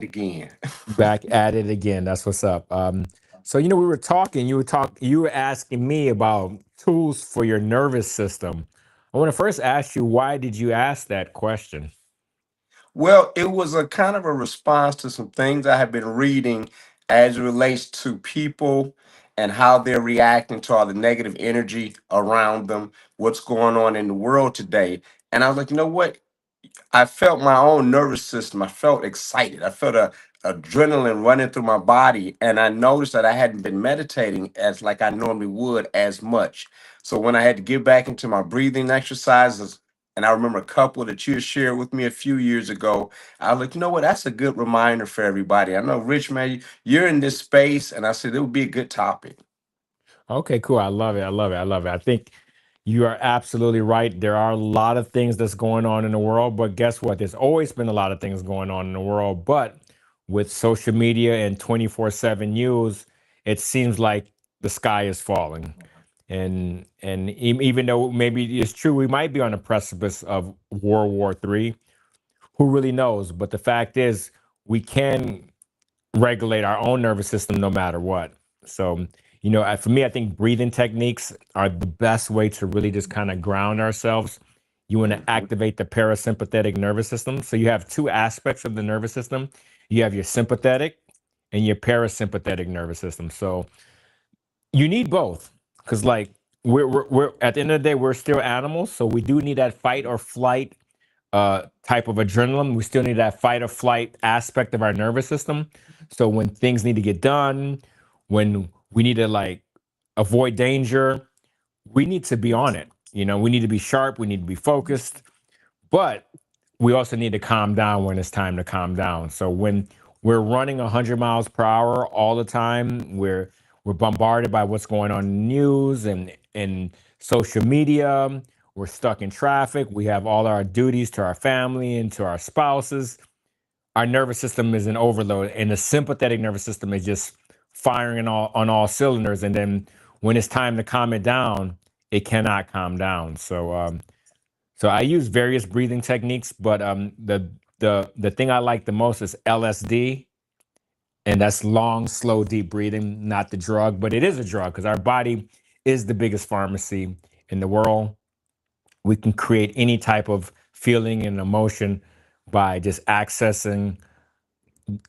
again. Back at it again. That's what's up. So we were talking. You were asking me about tools for your nervous system. I want to first ask you, why did you ask that question? Well, it was a kind of a response to some things I have been reading as it relates to people and how they're reacting to all the negative energy around them, what's going on in the world today. And I was like, you know what? I felt my own nervous system. I felt excited. I felt a adrenaline running through my body, and I noticed that I hadn't been meditating as like I normally would as much. So when I had to get back into my breathing exercises, and I remember a couple that you had shared with me a few years ago, I was like, you know what? That's a good reminder for everybody. I know, Rich, man, you're in this space, and I said it would be a good topic. Okay, cool. I love it. I love it. I love it. I think you are absolutely right. There are a lot of things that's going on in the world, but guess what? There's always been a lot of things going on in the world, but with social media and 24/7 news, it seems like the sky is falling. And even though maybe it's true, we might be on the precipice of World War III. Who really knows? But the fact is, we can regulate our own nervous system no matter what. So, for me, I think breathing techniques are the best way to really just kind of ground ourselves. You want to Mhm. activate the parasympathetic nervous system. So, you have two aspects of the nervous system. You have your sympathetic and your parasympathetic nervous system. So, you need both, because, like, we're at the end of the day, we're still animals. So, we do need that fight or flight type of adrenaline. We still need that fight or flight aspect of our nervous system. So when things need to get done, when we need to like avoid danger, we need to be on it. We need to be sharp. We need to be focused. But we also need to calm down when it's time to calm down. So when we're running 100 miles per hour all the time, we're bombarded by what's going on in the news and social media. We're stuck in traffic. We have all our duties to our family and to our spouses. Our nervous system is in overload, and the sympathetic nervous system is just firing on all cylinders. And then when it's time to calm it down, it cannot calm down. So I use various breathing techniques, but the thing I like the most is LSD, and that's long, slow, deep breathing, not the drug, but it is a drug because our body is the biggest pharmacy in the world. We can create any type of feeling and emotion by just accessing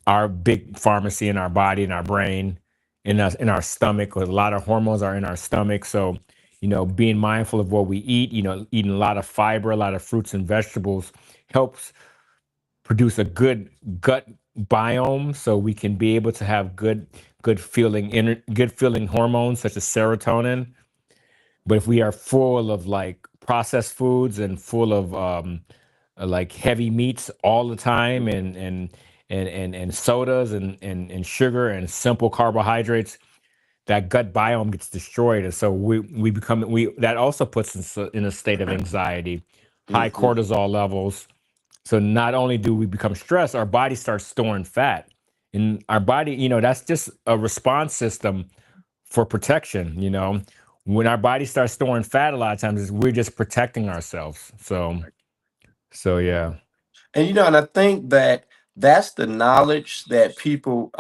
our big pharmacy in our body, in our brain, in our stomach. 'Cause a lot of hormones are in our stomach. So, being mindful of what we eat, eating a lot of fiber, a lot of fruits and vegetables helps produce a good gut biome, so we can be able to have good feeling hormones such as serotonin. But if we are full of like processed foods and full of like heavy meats all the time, and sodas and sugar and simple carbohydrates, that gut biome gets destroyed, and so we become we that also puts us in a state of anxiety, high Mhm. cortisol levels. So not only do we become stressed, our body starts storing fat. And our body, that's just a response system for protection. When our body starts storing fat, a lot of times we're just protecting ourselves. So yeah. And and I think that that's the knowledge that people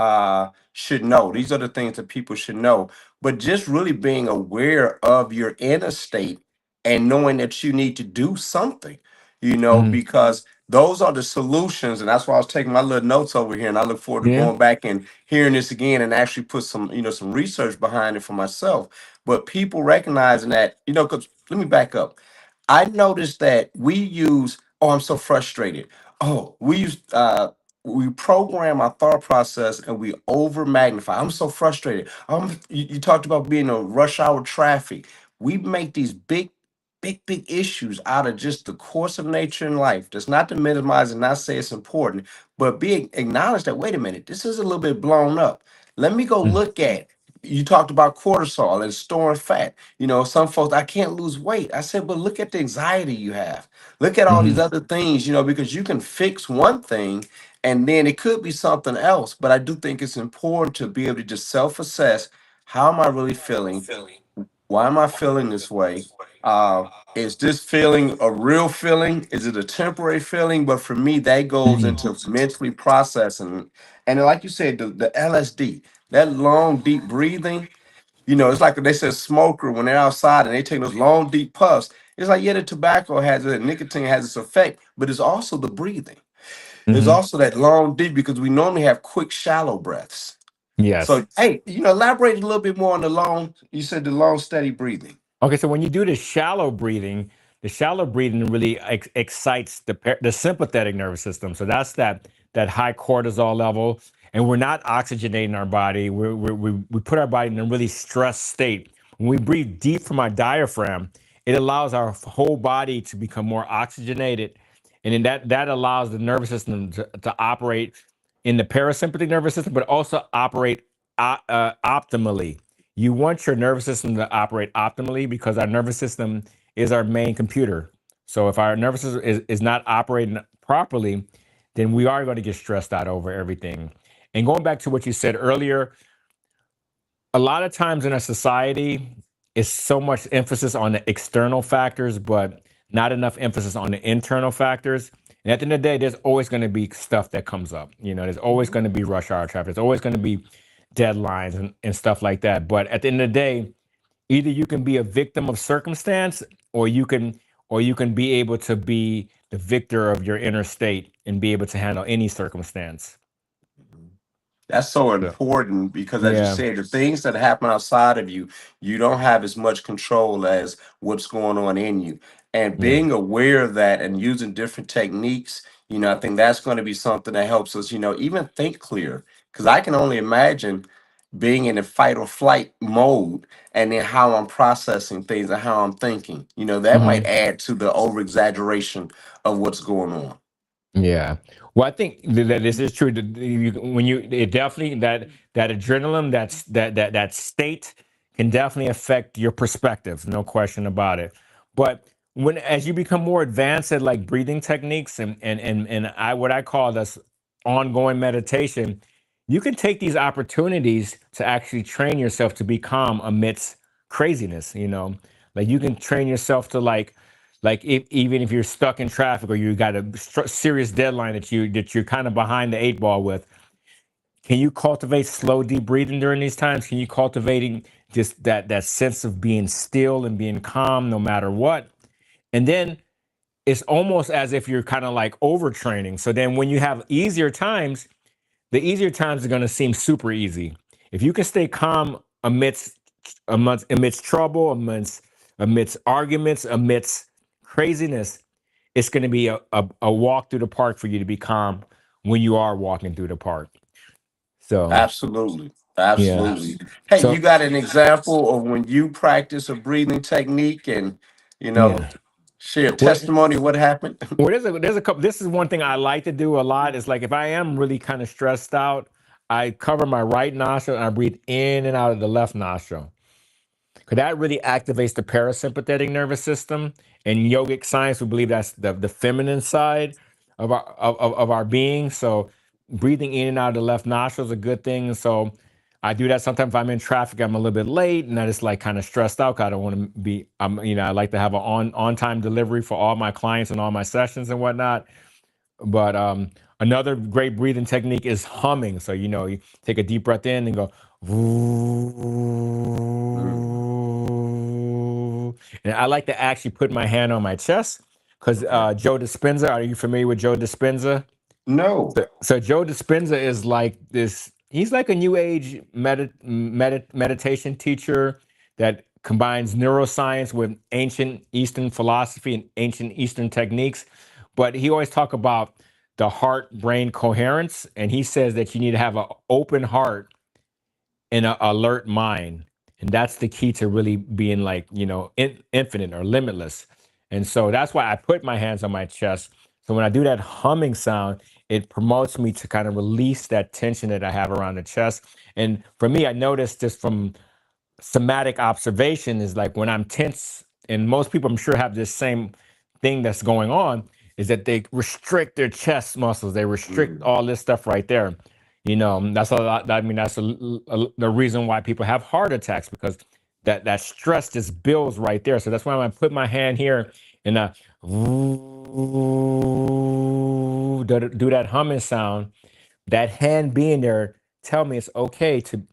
should know. These are the things that people should know. But just really being aware of your inner state and knowing that you need to do something, Mhm. because those are the solutions. And that's why I was taking my little notes over here. And I look forward to Yeah. going back and hearing this again and actually put some, some research behind it for myself. But people recognizing that, because let me back up. I noticed that we use, oh, I'm so frustrated. Oh, we program our thought process and we over magnify. I'm so frustrated. You talked about being a rush hour traffic. We make these big issues out of just the course of nature in life. That's not to minimize and not say it's important, but be acknowledge that, wait a minute, this is a little bit blown up. Let me go Mm. look at. You talked about cortisol and storing fat. Some folks, I can't lose weight. I said, but look at the anxiety you have. Look at all these Mhm. other things, because you can fix one thing and then it could be something else. But I do think it's important to be able to just self assess, how am I really feeling? Why am I feeling this way? Is this feeling a real feeling? Is it a temporary feeling? But for me, that goes Mhm. into mentally processing. And like you said, the LSD, that long, deep breathing, it's like they said smoker when they're outside and they take those long, deep puffs. It's like, yeah, the tobacco has it, nicotine has its effect, but it's also the breathing. It's Mhm. also that long, deep because we normally have quick, shallow breaths. Yes. So, hey, elaborate a little bit more on you said the long, steady breathing. Okay, so when you do the shallow breathing really excites the sympathetic nervous system. So that's that high cortisol level, and we're not oxygenating our body. We put our body in a really stressed state. When we breathe deep from our diaphragm, it allows our whole body to become more oxygenated, and then that allows the nervous system to operate in the parasympathetic nervous system, but also operate optimally. You want your nervous system to operate optimally because our nervous system is our main computer. So if our nervous system is not operating properly, then we are going to get stressed out over everything. And going back to what you said earlier, a lot of times in our society, is so much emphasis on the external factors, but not enough emphasis on the internal factors. And at the end of the day, there's always going to be stuff that comes up. There's always going to be rush hour traffic. There's always going to be deadlines and stuff like that. But at the end of the day, either you can be a victim of circumstance, or you can be able to be the victor of your inner state and be able to handle any circumstance. That's so So, important because, as you yeah. said, the things that happen outside of you, you don't have as much control as what's going on in you. And Yeah. being aware of that and using different techniques, I think that's going to be something that helps us, even think clear. Because I can only imagine being in a fight or flight mode and then how I'm processing things and how I'm thinking. That might Mhm. add to the over exaggeration of what's going on. Yeah. Well, I think that this is true. When you it definitely that adrenaline, that state can definitely affect your perspective. No question about it. But when as you become more advanced at like breathing techniques and I what I call this ongoing meditation, you can take these opportunities to actually train yourself to be calm amidst craziness. Like you can train yourself to like if, even if you're stuck in traffic or you got a serious deadline that you're kind of behind the eight ball with, can you cultivate slow deep breathing during these times? Can you cultivating just that sense of being still and being calm no matter what? And then it's almost as if you're kind of like overtraining. So then when you have the easier times are going to seem super easy. If you can stay calm amidst trouble, amidst arguments, amidst craziness, it's going to be a walk through the park for you to be calm when you are walking through the park. So Absolutely. yeah. Absolutely. Hey, you So got an example of when you practice a breathing technique and, you know, yeah. share Well, testimony what happened? there's a couple. This is one thing I like to do a lot. Is like if I am really kind of stressed out, I cover my right nostril and I breathe in and out of the left nostril. Because that really activates the parasympathetic nervous system. In yogic science, we believe that's the feminine side of our being. So breathing in and out of the left nostril is a good thing. So I do that sometimes if I'm in traffic, I'm a little bit late and I just like kind of stressed out 'cause I don't want to be, I like to have an on time delivery for all my clients and all my sessions and whatnot. But another great breathing technique is humming. So you take a deep breath in and go, Mm, and I like to actually put my hand on my chest because okay. Joe Dispenza. Are you familiar with Joe Dispenza? No. So Joe Dispenza is like this. He's like a new age meditation teacher that combines neuroscience with ancient Eastern philosophy and ancient Eastern techniques. But he always talk about the heart brain coherence, and he says that you need to have an open heart and an alert mind, and that's the key to really being like infinite or limitless. And so that's why I put my hands on my chest. So when I do that humming sound, it promotes me to kind of release that tension that I have around the chest. And for me, I noticed just from somatic observation is like when I'm tense, and most people I'm sure have this same thing that's going on, is that they restrict their chest muscles. They restrict Mm, all this stuff right there. That's a lot. I mean, that's the reason why people have heart attacks because that stress just builds right there. So that's why when I put my hand here and do that humming sound, that hand being there tell me it's okay to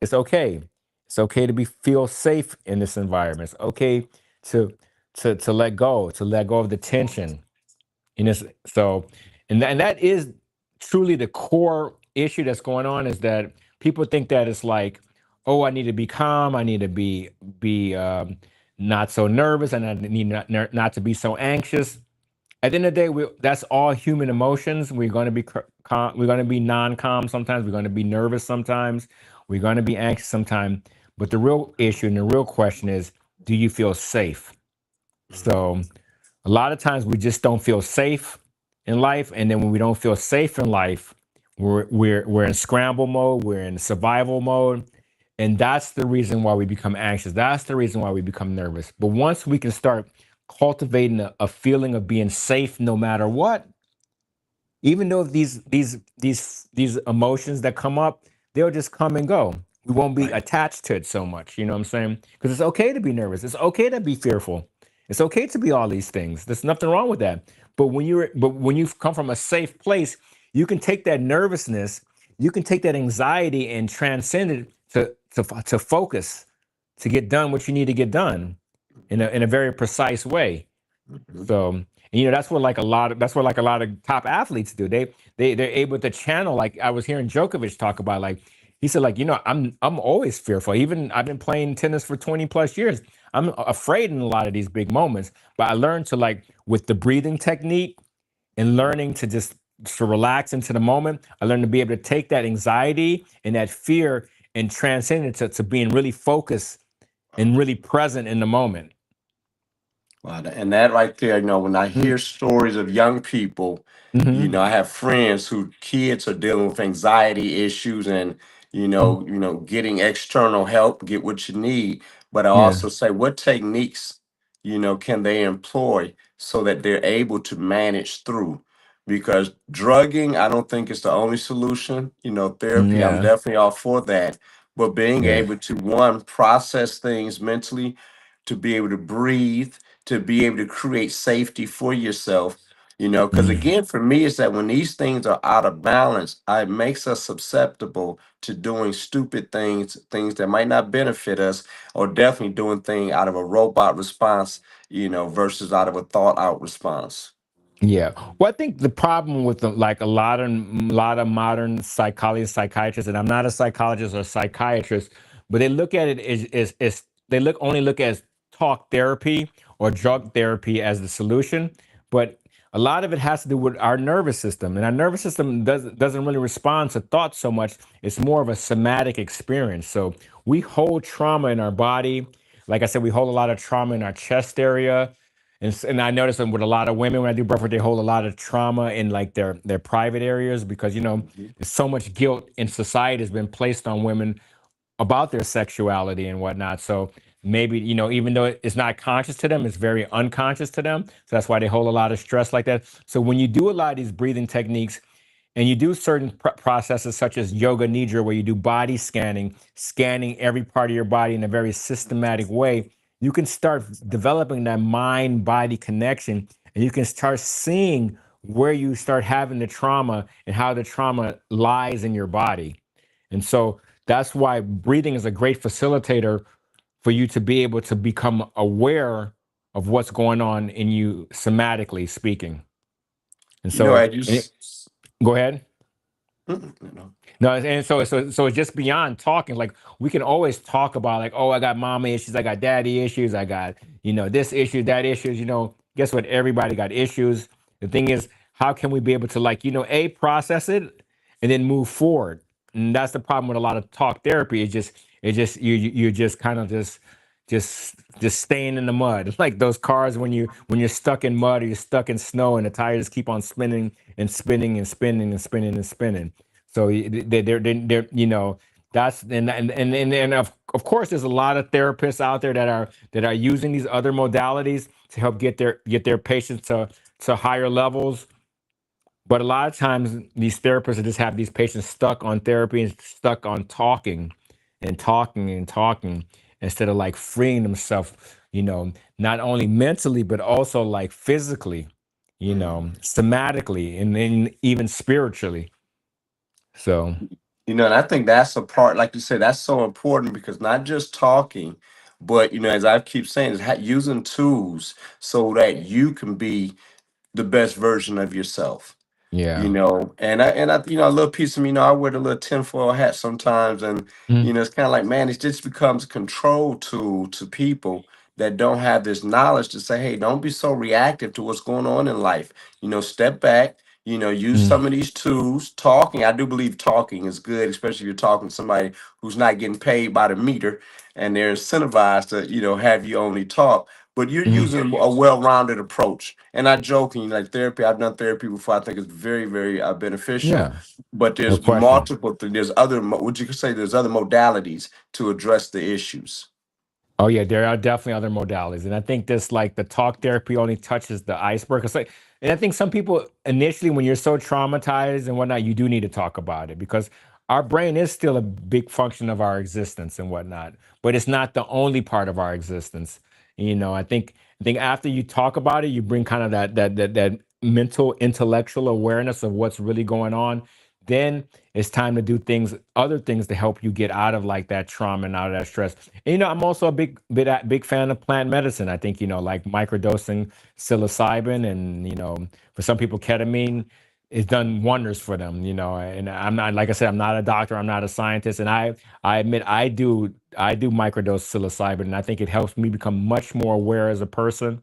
it's okay. It's okay to be feel safe in this environment. It's okay to to let go of the tension. And it's so, and that is truly the core issue that's going on, is that people think that it's like, oh, I need to be calm, I need to be not so nervous, and I need not to be so anxious. At the end of the day, that's all human emotions. We're going to be calm, we're going to be non-calm sometimes, we're going to be nervous sometimes, we're going to be anxious sometimes. But the real issue and the real question is, do you feel safe? So a lot of times we just don't feel safe in life, and then when we don't feel safe in life, we're in scramble mode, we're in survival mode, and that's the reason why we become anxious. That's the reason why we become nervous. But once we can start cultivating a feeling of being safe no matter what, even though these emotions that come up, they'll just come and go. We won't be Right. attached to it so much. You know what I'm saying? Because it's okay to be nervous. It's okay to be fearful. It's okay to be all these things. There's nothing wrong with that. But when you come from a safe place, you can take that nervousness, you can take that anxiety and transcend it to focus, to get done what you need to get done in a very precise way. Mhm. So, and, that's what like a lot of top athletes do. They're able to channel. Like I was hearing Djokovic talk about, like he said, like, I'm always fearful. Even I've been playing tennis for 20 plus years. I'm afraid in a lot of these big moments, but I learned to, like, with the breathing technique and learning to relax into the moment. I learned to be able to take that anxiety and that fear and transcend it to being really focused and really present in the moment. Wow, and that right there, when I hear stories of young people, Mm-hmm. I have friends who kids are dealing with anxiety issues and, getting external help, get what you need. But I Yeah. also say, what techniques, can they employ so that they're able to manage through? Because drugging, I don't think is the only solution. Therapy, I'm Yeah. definitely all for that. But being Yeah. able to, one, process things mentally, to be able to breathe, to be able to create safety for yourself. Because Mm. again, for me, it's that when these things are out of balance, it makes us susceptible to doing stupid things, things that might not benefit us, or definitely doing things out of a robot response, versus out of a thought out response. Yeah. Well, I think the problem with like a lot of modern psychologists, psychiatrists, and I'm not a psychologist or psychiatrist, but they look at it as they look at talk therapy or drug therapy as the solution. But a lot of it has to do with our nervous system, and our nervous system doesn't really respond to thoughts so much. It's more of a somatic experience. So we hold trauma in our body. Like I said, we hold a lot of trauma in our chest area. And I notice them with a lot of women when I do breathwork, they hold a lot of trauma in like their private areas, because Mhm. there's so much guilt in society has been placed on women about their sexuality and whatnot. So maybe, even though it's not conscious to them, it's very unconscious to them. So that's why they hold a lot of stress like that. So when you do a lot of these breathing techniques, and you do certain processes such as yoga nidra, where you do body scanning, scanning every part of your body in a very systematic way, you can start developing that mind body connection, and you can start seeing where you start having the trauma and how the trauma lies in your body. And so that's why breathing is a great facilitator for you to be able to become aware of what's going on in you somatically speaking. And so, I just, go ahead. mm, you know, No, and so it's just beyond talking. Like, we can always talk about, like, oh, I got mama issues, I got daddy issues, I got this issue, that issues. Guess what? Everybody got issues. The thing is, how can we be able to, like, a process it and then move forward? And that's the problem with a lot of talk therapy. It's just you're just kind of just staying in the mud, like those cars when you're stuck in mud or you're stuck in snow and the tires keep on spinning and spinning and spinning and spinning and spinning. So they're that's and of course there's a lot of therapists out there that are using these other modalities to help get their patients to higher levels. But a lot of times these therapists just have these patients stuck on therapy and stuck on talking and talking and talking. instead of like freeing themselves, not only mentally but also like physically, Mhm. somatically, and then even spiritually. So And I think that's a part, like you said, that's so important because not just talking, but as I keep saying, is using tools so that you can be the best version of yourself. yeah. And I a little piece of me, I wear the little tinfoil hat sometimes, and Mhm. it's kind of like, man, it just becomes a control tool to people that don't have this knowledge to say, hey, don't be so reactive to what's going on in life. Step back. Use Mm. some of these tools. Talking, I do believe talking is good, especially if you're talking to somebody who's not getting paid by the meter and they're incentivized to, have you only talk, but you're Mhm. using a well-rounded approach. And I joking, like therapy, I've done therapy before. I think it's very, very beneficial. Yeah, But no there's question. multiple. There's other. Would you could say there's other modalities to address the issues? Oh yeah, there are definitely other modalities, and I think this like the talk therapy only touches the iceberg. It's like, and I think some people initially, when you're so traumatized and whatnot, you do need to talk about it because our brain is still a big function of our existence and whatnot, but it's not the only part of our existence. I think after you talk about it, you bring kind of that mental intellectual awareness of what's really going on. Then it's time to do other things to help you get out of like that trauma and out of that stress. And, I'm also a big fan of plant medicine. I think, like microdosing psilocybin and, for some people, ketamine has done wonders for them, and I'm not, like I said, I'm not a doctor, I'm not a scientist. And I admit I do microdose psilocybin, and I think it helps me become much more aware as a person.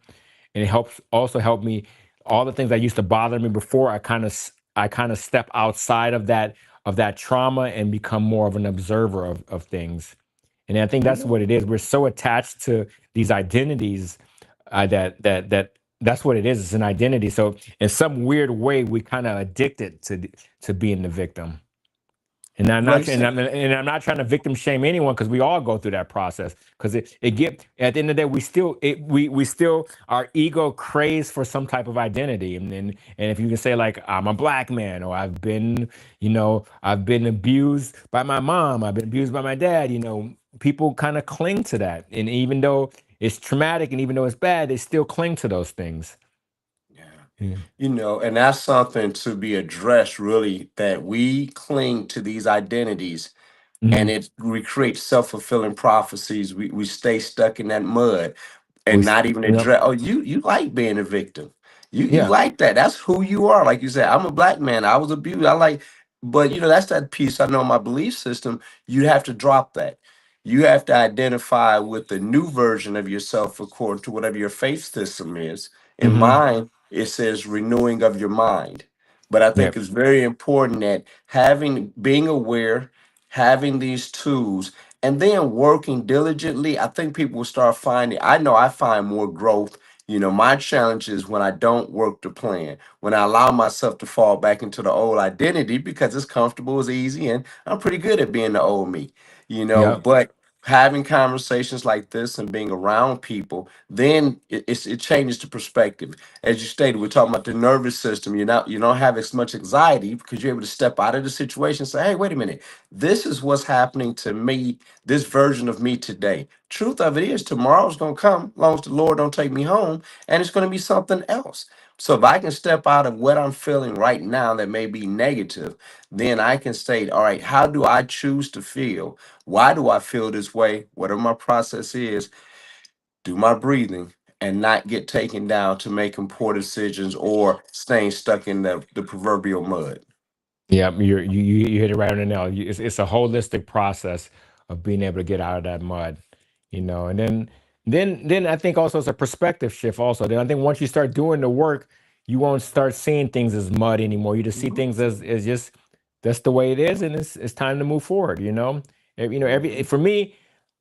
And it help me, all the things that used to bother me before, I kind of step outside of that trauma and become more of an observer of things. And I think that's what it is. We're so attached to these identities, that's what it is. It's an identity. So in some weird way, we kind of addicted to being the victim. And I'm Like not, you and said, I'm not trying to victim shame anyone because we all go through that process. Because it get at the end of the day, we still our ego craves for some type of identity, and if you can say like I'm a black man, or I've been abused by my mom, I've been abused by my dad, people kind of cling to that, and even though it's traumatic and even though it's bad, they still cling to those things. yeah. Yeah. And that's something to be addressed. Really, that we cling to these identities and Mhm. it recreates self-fulfilling prophecies. We stay stuck in that mud We, and s- not even yep. address. Oh, you like being a victim. You Yeah. like that. That's who you are. Like you said, I'm a black man. I was abused. I like, but that's that piece. I know my belief system. You have to drop that. You have to identify with the new version of yourself according to whatever your faith system is. In Hmm. mine, it says renewing of your mind. But I think Yep. it's very important that being aware, having these tools, and then working diligently, I think people will start finding. I know I find more growth. My challenge is when I don't work the plan, when I allow myself to fall back into the old identity because it's comfortable, it's easy, and I'm pretty good at being the old me. Yep. But having conversations like this and being around people, then it changes the perspective. As you stated, we're talking about the nervous system. You don't have as much anxiety because you're able to step out of the situation and say, hey, wait a minute, this is what's happening to me, this version of me today. Truth of it is tomorrow's gonna come, as long as the Lord don't take me home, and it's gonna be something else. So if I can step out of what I'm feeling right now that may be negative, then I can say, all right, how do I choose to feel? Why do I feel this way? Whatever my process is, do my breathing and not get taken down to making poor decisions or staying stuck in the proverbial mud. Yeah, you hit it right on the nail. It's a holistic process of being able to get out of that mud, and then I think also it's a perspective shift. Also, then I think once you start doing the work, you won't start seeing things as mud anymore. You just see Mhm, things as just that's the way it is, and it's time to move forward. Every mhm, for me,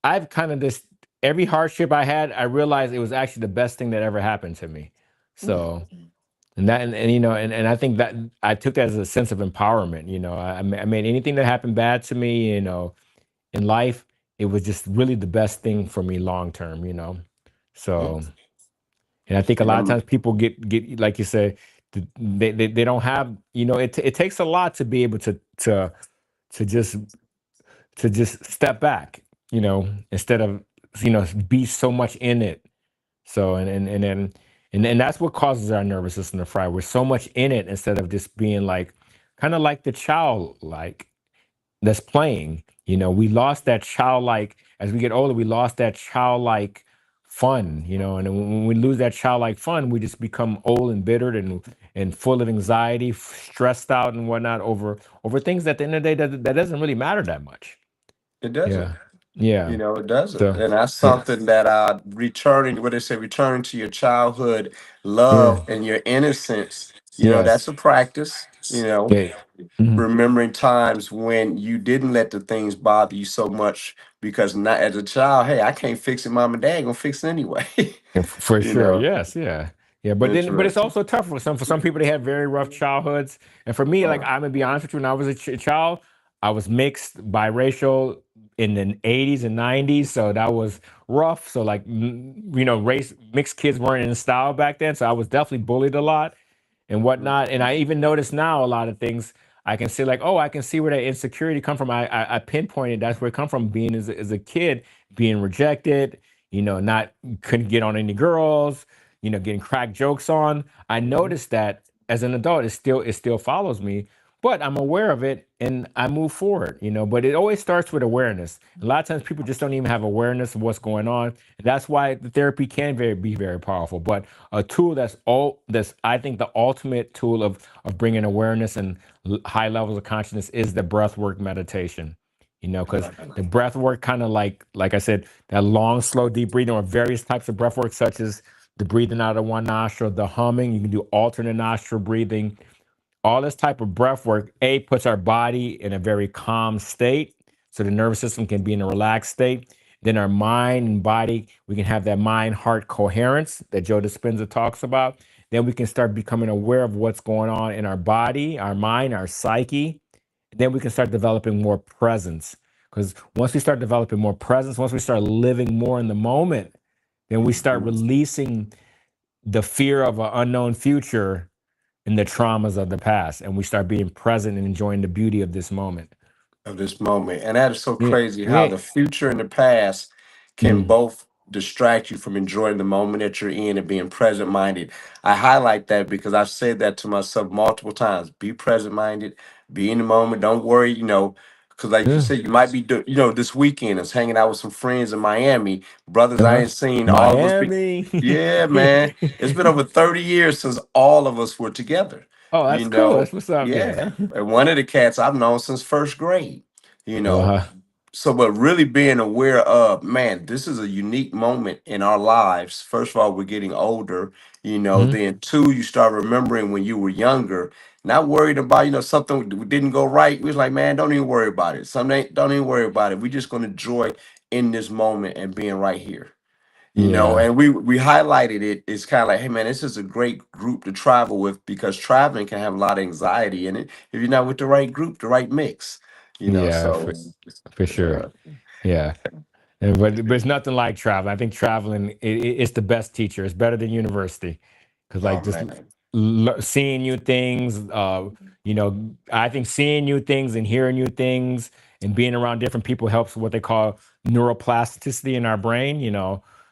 I've kind of this every hardship I had, I realized it was actually the best thing that ever happened to me. So. mhm, And I think that I took that as a sense of empowerment. I mean, anything that happened bad to me, in life, it was just really the best thing for me long term. mhm. So, and I think a And lot of I'm times people get like you say, they don't have. It takes a lot to be able to just to just step back. Instead of be so much in it. So and that's what causes our nervous system to fry. We're so much in it instead of just being like kind of like the child like that's playing. We lost that childlike as we get older. We lost that childlike fun. And then when we lose that childlike fun, we just become old and bittered and full of anxiety, stressed out and whatnot over things that at the end of the day that doesn't really matter that much. It doesn't. Yeah, yeah. It doesn't. So And that's yeah, something that returning, what they say, returning to your childhood yeah, love and your innocence, that's yes, a practice, yeah. Mhm. remembering times when you didn't let the things bother you so much because not as a child, hey, I can't fix it, mom and dad gonna fix it anyway. Yeah, for you sure. know, Yes. Yeah. Yeah. But it's interesting. also tough for some people. They have very rough childhoods, and for me, like Wow. I'm gonna be honest with you, when I was a child, I was mixed biracial in the '80s and '90s, so that was rough. So like race mixed kids weren't in style back then, so I was definitely bullied a lot and whatnot. And I even notice now a lot of things I can see like, oh, I can see where that insecurity come from. I pinpointed that's where it come from being as a kid, being rejected, not couldn't get on any girls, getting cracked jokes on. I noticed that as an adult, it still follows me, but I'm aware of it and I move forward, but it always starts with awareness. A lot of times people just don't even have awareness of what's going on. And that's why the therapy can be very powerful. But a tool that's I think the ultimate tool of bringing awareness and high levels of consciousness is the breath work meditation. Because the breath work kind of like I said, that long, slow, deep breathing, or various types of breath work, such as the breathing out of one nostril, the humming. You can do alternate nostril breathing. All this type of breath work, puts our body in a very calm state. So the nervous system can be in a relaxed state. Then our mind and body, we can have that mind heart coherence that Joe Dispenza talks about. Then we can start becoming aware of what's going on in our body, our mind, our psyche. Then we can start developing more presence. Because once we start developing more presence, once we start living more in the moment, then we start releasing the fear of an unknown future and the traumas of the past, and we start being present and enjoying the beauty of this moment. Of this moment. And that is so Yeah, crazy how yeah. the future and the past can Mm. both distract you from enjoying the moment that you're in and being present minded. I highlight that because I've said that to myself multiple times. Be present minded, be in the moment. Don't worry, because like you Yeah. said, you might be, this weekend, I was hanging out with some friends in Miami, brothers I Uh-huh. ain't seen, all of us. Miami. Yeah, man. It's been over 30 years since all of us were together, Oh, you that's cool. know. That's what's up Yeah. there. And one of the cats I've known since first grade, you know. Uh-huh. So, but really being aware of, man, this is a unique moment in our lives. First of all, we're getting older, Mhm. then two, you start remembering when you were younger, not worried about, something didn't go right. We was like, man, don't even worry about it. Something don't even worry about it. We're just going to enjoy in this moment and being right here. Yeah. And we highlighted it. It's kind of like, hey man, this is a great group to travel with because traveling can have a lot of anxiety in it if you're not with the right group, the right mix. Yeah, So for sure. uh, Yeah. But it's nothing like traveling. I think traveling it's the best teacher. It's better than university because oh like just man, seeing new things. I think seeing new things and hearing new things and being around different people helps what they call neuroplasticity in our brain.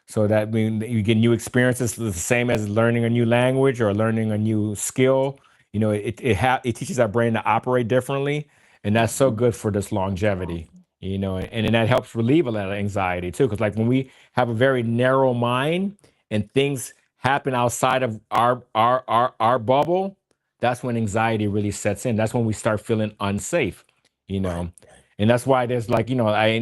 So that means you get new experiences, the same as learning a new language or learning a new skill. It teaches our brain to operate differently, and that's so good for this longevity. And then that helps relieve a lot of anxiety too, because like when we have a very narrow mind and things happen outside of our bubble, that's when anxiety really sets in. That's when we start feeling unsafe, you right. know. And that's why there's like, I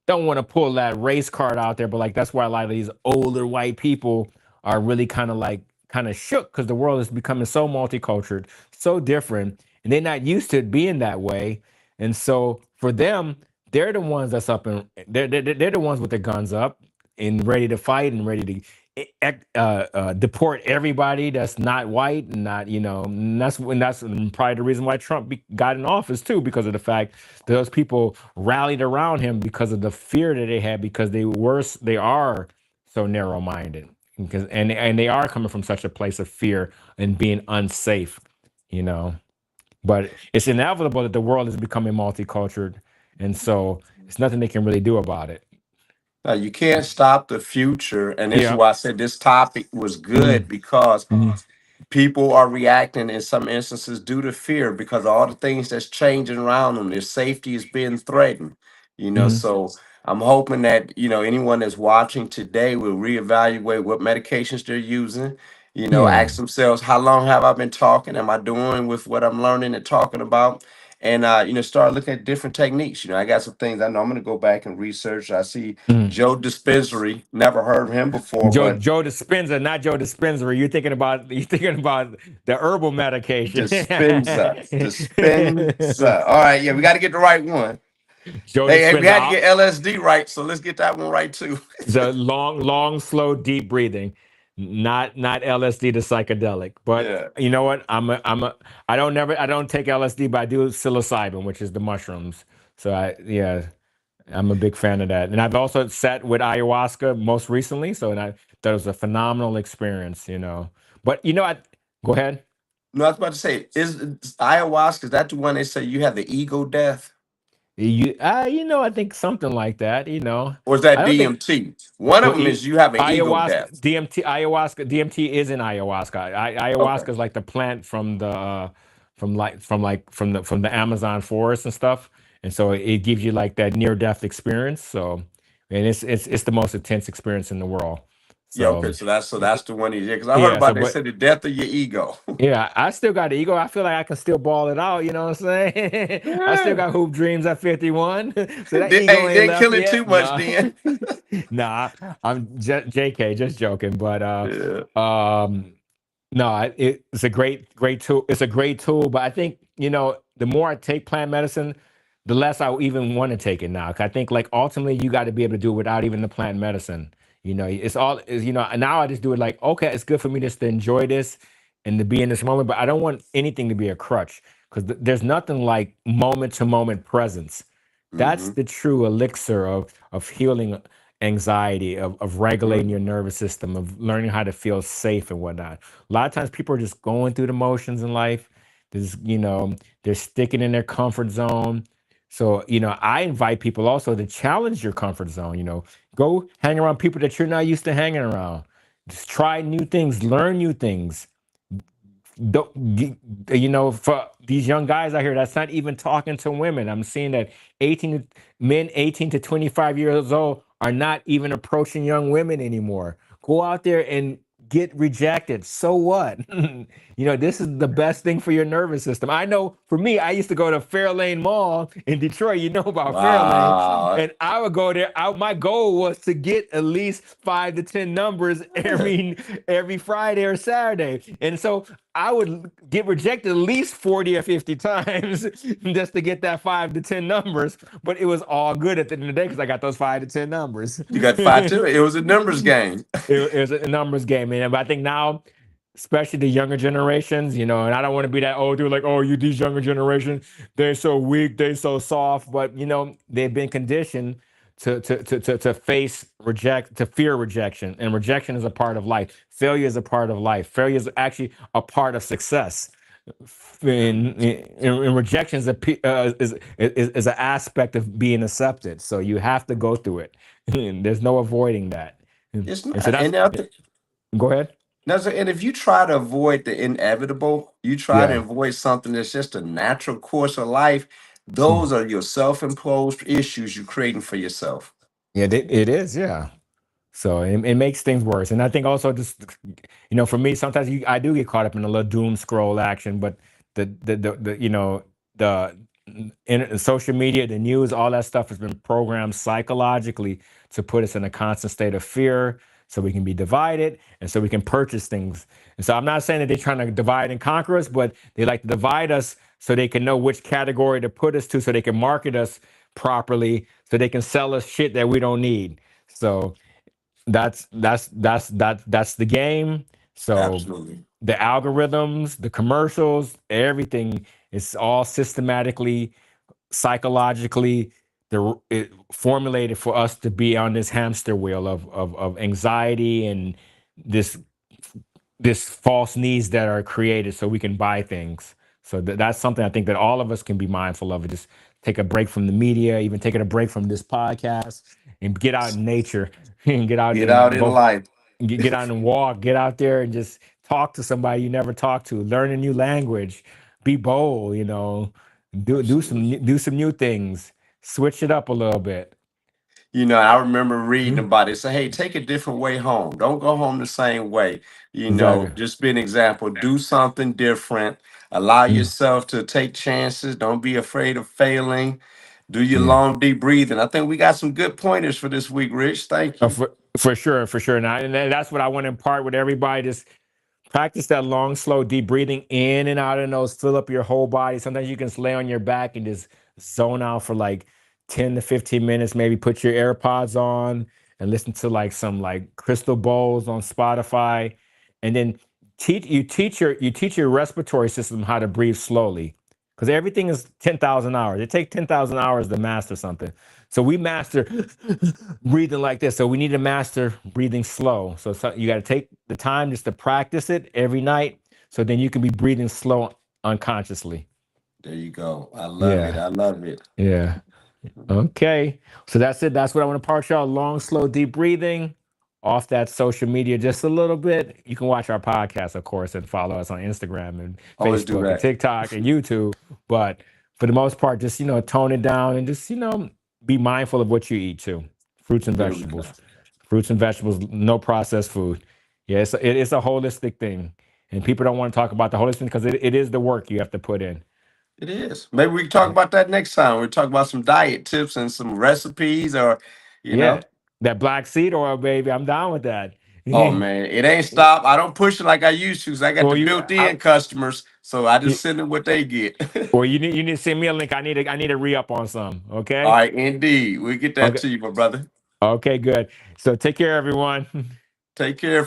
don't want to pull that race card out there, but like that's why a lot of these older white people are really kind of shook because the world is becoming so multicultural, so different, and they're not used to it being that way. And so for them, they're the ones that's up and they're the ones with the guns up and ready to fight and ready to deport everybody that's not white and not and that's probably the reason why Trump got in office too, because of the fact that those people rallied around him because of the fear that they had, because they are so narrow-minded, because and they are coming from such a place of fear and being unsafe you know but it's inevitable that the world is becoming multicultural, and so it's nothing they can really do about it. You can't stop the future, and this is Yeah. why I said this topic was Mm, good because mm, people are reacting in some instances due to fear because of all the things that's changing around them. Their safety is being threatened. mm, So I'm hoping that anyone that's watching today will reevaluate what medications they're using. yeah. Ask themselves, how long have I been talking? Am I doing with what I'm learning and talking about? And start looking at different techniques. I got some things I know I'm going to go back and research. I see Mm. Joe Dispensary, never heard of him before, but Joe Dispenza, not Joe Dispenza. You're thinking about the herbal medication. Dispenza. All right, yeah, we got to get the right one. Joe Hey, we had to Dispenza. get LSD right, so let's get that one right too. The long, slow, deep breathing, not LSD, the psychedelic. But Yeah. you know what? I don't take LSD, but I do psilocybin, which is the mushrooms. So yeah, I'm a big fan of that. And I've also sat with ayahuasca most recently, so and I thought it was a phenomenal experience. But go ahead. No, I was about to say, is ayahuasca, is that the one they say you have the ego death? I think something like that. Or is I that don't think DMT? One of Well, them is you have an ego ayahuasca, death. DMT is in ayahuasca. Okay. Ayahuasca is like the plant from the Amazon forest and stuff, and so it gives you like that near death experience. So, and it's the most intense experience in the world. Yeah, So, okay. So that's the one he did. Because I heard yeah. about they said the death of your ego. Yeah, I still got the ego. I feel like I can still ball it out. You know what I'm saying? I still Yeah. got hoop dreams at 51, so that ego Hey, ain't didn't left kill it too yet. much Nah, then. nah. I'm JK, just joking. But Yeah. um, no, it's a great tool. It's a great tool, but I think the more I take plant medicine, the less I even want to take it now. 'Cause I think like ultimately you got to be able to do it without even the plant medicine. It's all is now I just do it like okay, it's good for me just to enjoy this and to be in this moment, but I don't want anything to be a crutch because there's nothing like moment to moment presence. That's Hmm. the true elixir of healing anxiety, of regulating your nervous system, of learning how to feel safe and whatnot. A lot of times people are just going through the motions in life. They're sticking in their comfort zone. So, I invite people also to challenge your comfort zone. Go hang around people that you're not used to hanging around. Just try new things, learn new things. For these young guys out here that's not even talking to women, I'm seeing that 18 to 25 years old are not even approaching young women anymore. Go out there and get rejected. So what? This is the best thing for your nervous system. I know for me, I used to go to Fairlane Mall in Detroit. You know about Fairlane. Wow. And I would go there. My goal was to get at least 5 to 10 numbers every Friday or Saturday. And so I would get rejected at least 40 or 50 times just to get that 5 to 10 numbers. But it was all good at the end of the day because I got those 5 to 10 numbers. You got five too. It was a numbers game. It was a numbers game, man. But I think now, especially the younger generations, and I don't want to be that old dude like, oh, these younger generations, they're so weak, they're so soft. But they've been conditioned to face to fear rejection, and rejection is a part of life. Failure is a part of life. Failure is actually a part of success. And rejection is is an aspect of being accepted. So you have to go through it. There's no avoiding that. It's And so not. that's go ahead. And if you try to avoid the inevitable, you try to Yeah. avoid something that's just a natural course of life, those are your self-imposed issues you're creating for yourself. Yeah, it is. Yeah. So it makes things worse. And I think also just for me, sometimes I do get caught up in a little doom scroll action, but the social media, the news, all that stuff has been programmed psychologically to put us in a constant state of fear, so we can be divided and so we can purchase things. And so I'm not saying that they're trying to divide and conquer us, but they like to divide us so they can know which category to put us to, so they can market us properly, so they can sell us shit that we don't need. So that's the game. So Absolutely. the algorithms, the commercials, everything is all systematically, psychologically formulated for us to be on this hamster wheel of anxiety and this this false needs that are created so we can buy things. So that's something I think that all of us can be mindful of. Just take a break from the media, even taking a break from this podcast, and get out in nature and get out Get out and in go life. get out and walk, get out there and just talk to somebody you never talked to, learn a new language, be bold, Absolutely. do some new things, switch it up a little bit. I remember reading Mhm. about it. Say, hey, take a different way home. Don't go home the same way. Exactly. Just be an example. Do something different. Allow Mm. yourself to take chances. Don't be afraid of failing. Do your Yeah. long, deep breathing. I think we got some good pointers for this week, Rich. Thank you. For sure, for sure. And that's what I want to impart with everybody. Just practice that long, slow, deep breathing in and out of the nose. Fill up your whole body. Sometimes you can just lay on your back and just zone out for like 10 to 15 minutes. Maybe put your AirPods on and listen to like some like crystal bowls on Spotify. And then you teach your respiratory system how to breathe slowly. Because everything is 10,000 hours. It takes 10,000 hours to master something. So we master breathing like this. So we need to master breathing slow. So you got to take the time just to practice it every night. So then you can be breathing slow unconsciously. There you go. I love it. Yeah. I love it. Yeah. Okay. So that's it. That's what I want to part y'all. Long, slow, deep breathing. Off that social media just a little bit. You can watch our podcast, of course, and follow us on Instagram and Always do Facebook and that. TikTok and YouTube. But for the most part, just tone it down and just be mindful of what you eat too. Fruits and There we go. vegetables. Fruits and vegetables, no processed food. Yeah, it's a holistic thing. And people don't want to talk about the holistic because it is the work you have to put in. It is. Maybe we can talk about that next time. We talk about some diet tips and some recipes, or you know. Yeah. That black seed oil, baby. I'm down with that. Oh man, it ain't stop. I don't push it like I used to. 'Cause I got the Or built-in customers, so I just you send them what they get. you need to send me a link. I need to re up on some. All Okay. right, indeed. We get that Okay. to you, my brother. Okay. Good. So take care, everyone. Take care,